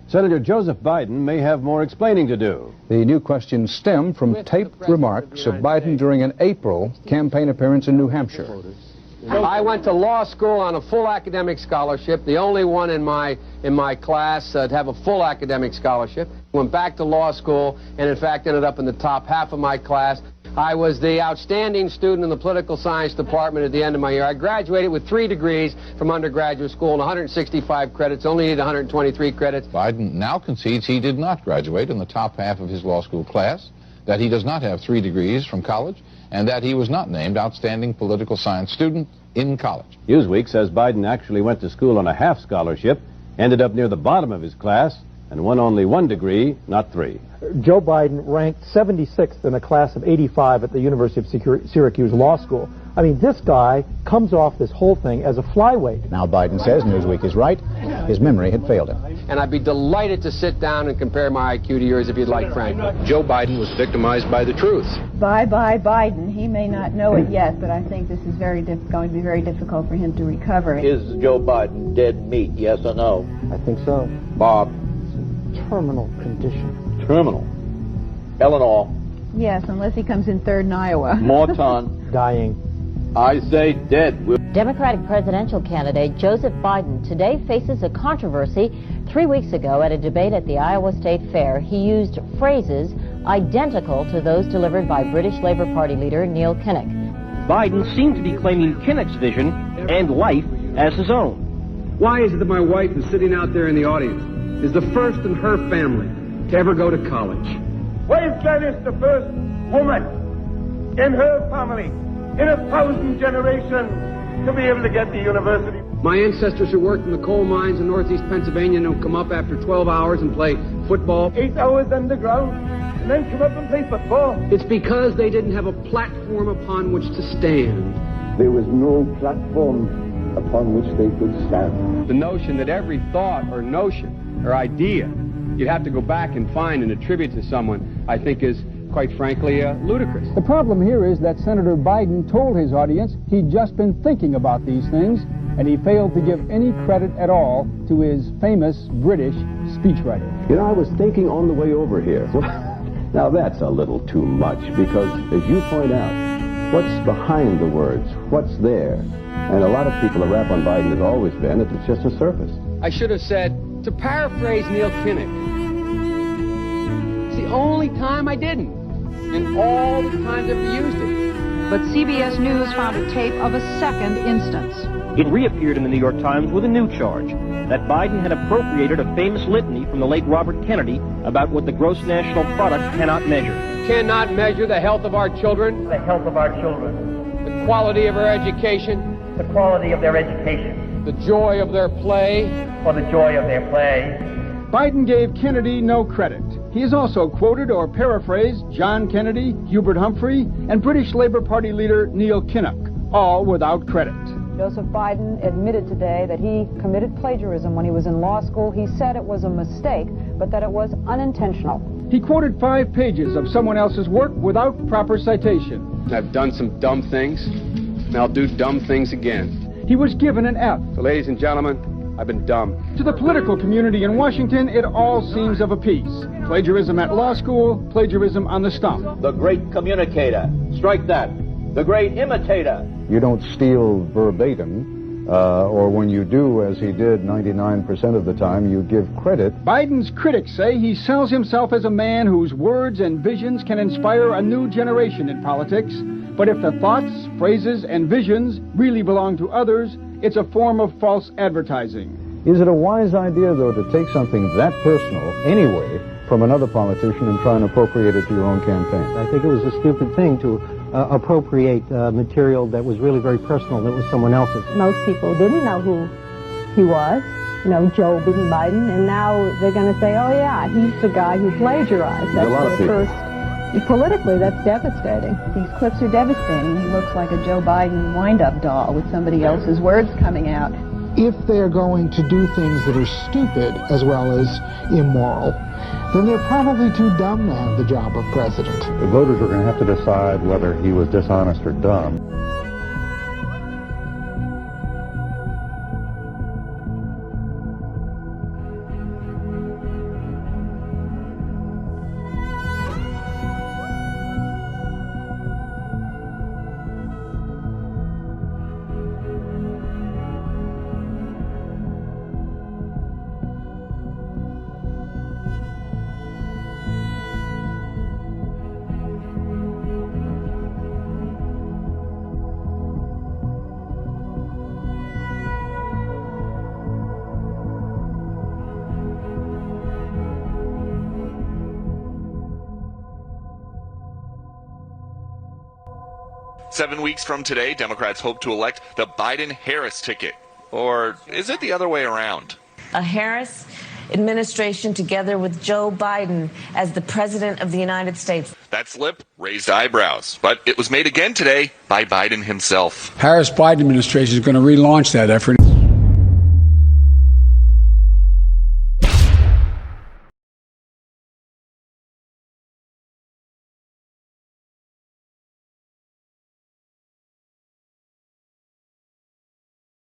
Senator Joseph Biden may have more explaining to do. The new questions stem from taped remarks of Biden during an April campaign appearance in New Hampshire. I went to law school on a full academic scholarship, the only one in my class to have a full academic scholarship. Went back to law school and in fact ended up in the top half of my class. I was the outstanding student in the political science department at the end of my year. I graduated with 3 degrees from undergraduate school and 165 credits, only needed 123 credits. Biden now concedes he did not graduate in the top half of his law school class, that he does not have 3 degrees from college, and that he was not named outstanding political science student in college. Newsweek says Biden actually went to school on a half scholarship, ended up near the bottom of his class, and won only 1 degree, not 3. Joe Biden ranked 76th in a class of 85 at the University of Syracuse Law School. I mean, this guy comes off this whole thing as a flyweight. Now Biden says Newsweek is right. His memory had failed him. And I'd be delighted to sit down and compare my IQ to yours if you'd like, Frank. Joe Biden was victimized by the truth. Bye-bye Biden. He may not know it yet, but I think this is going to be very difficult for him to recover. Is Joe Biden dead meat, yes or no? I think so. Bob? Terminal condition. Terminal. Eleanor? Yes, unless he comes in third in Iowa. Morton? Dying. I say dead. Democratic presidential candidate Joseph Biden today faces a controversy. 3 weeks ago at a debate at the Iowa State Fair, he used phrases identical to those delivered by British Labour Party leader Neil Kinnock. Biden seemed to be claiming Kinnock's vision and life as his own. Why is it that my wife is sitting out there in the audience, is the first in her family to ever go to college? Why is Gladys the first woman in her family in 1,000 generations to be able to get to university? My ancestors who worked in the coal mines in northeast Pennsylvania don't come up after 12 hours and play football. 8 hours underground and then come up and play football. It's because they didn't have a platform upon which to stand. There was no platform upon which they could stand. The notion that every thought or notion or idea you'd have to go back and find and attribute to someone, I think is, quite frankly, ludicrous. The problem here is that Senator Biden told his audience he'd just been thinking about these things, and he failed to give any credit at all to his famous British speechwriter. You know, I was thinking on the way over here. Now that's a little too much, because as you point out, what's behind the words? What's there? And a lot of people, the rap on Biden has always been that it's just a surface. I should have said, to paraphrase Neil Kinnock, it's the only time I didn't, and all the times I've used it. But CBS News found a tape of a second instance. It reappeared in the New York Times with a new charge, that Biden had appropriated a famous litany from the late Robert Kennedy about what the gross national product cannot measure. Cannot measure the health of our children. The health of our children. The quality of our education. The quality of their education. The joy of their play. Or the joy of their play. Biden gave Kennedy no credit. He has also quoted or paraphrased John Kennedy, Hubert Humphrey, and British Labour Party leader Neil Kinnock, all without credit. Joseph Biden admitted today that he committed plagiarism when he was in law school. He said it was a mistake, but that it was unintentional. He quoted 5 pages of someone else's work without proper citation. I've done some dumb things, and I'll do dumb things again. He was given an F. So, ladies and gentlemen, I've been dumb. To the political community in Washington, it all seems of a piece. Plagiarism at law school, plagiarism on the stump. The great communicator. Strike that. The great imitator. You don't steal verbatim, or when you do, as he did 99% of the time, you give credit. Biden's critics say he sells himself as a man whose words and visions can inspire a new generation in politics. But if the thoughts, phrases, and visions really belong to others, it's a form of false advertising. Is it a wise idea, though, to take something that personal, anyway, from another politician and try and appropriate it to your own campaign? I think it was a stupid thing to appropriate material that was really very personal, that was someone else's. Most people didn't know who he was, you know, Joe Biden, and now they're going to say, oh yeah, he's the guy who plagiarized. That's the first. Politically, that's devastating. These clips are devastating. He looks like a Joe Biden wind-up doll with somebody else's words coming out. If they're going to do things that are stupid as well as immoral, then they're probably too dumb to have the job of president. The voters are going to have to decide whether he was dishonest or dumb. 7 weeks from today, Democrats hope to elect the Biden-Harris ticket. Or is it the other way around? A Harris administration together with Joe Biden as the President of the United States. That slip raised eyebrows, but it was made again today by Biden himself. Harris-Biden administration is going to relaunch that effort.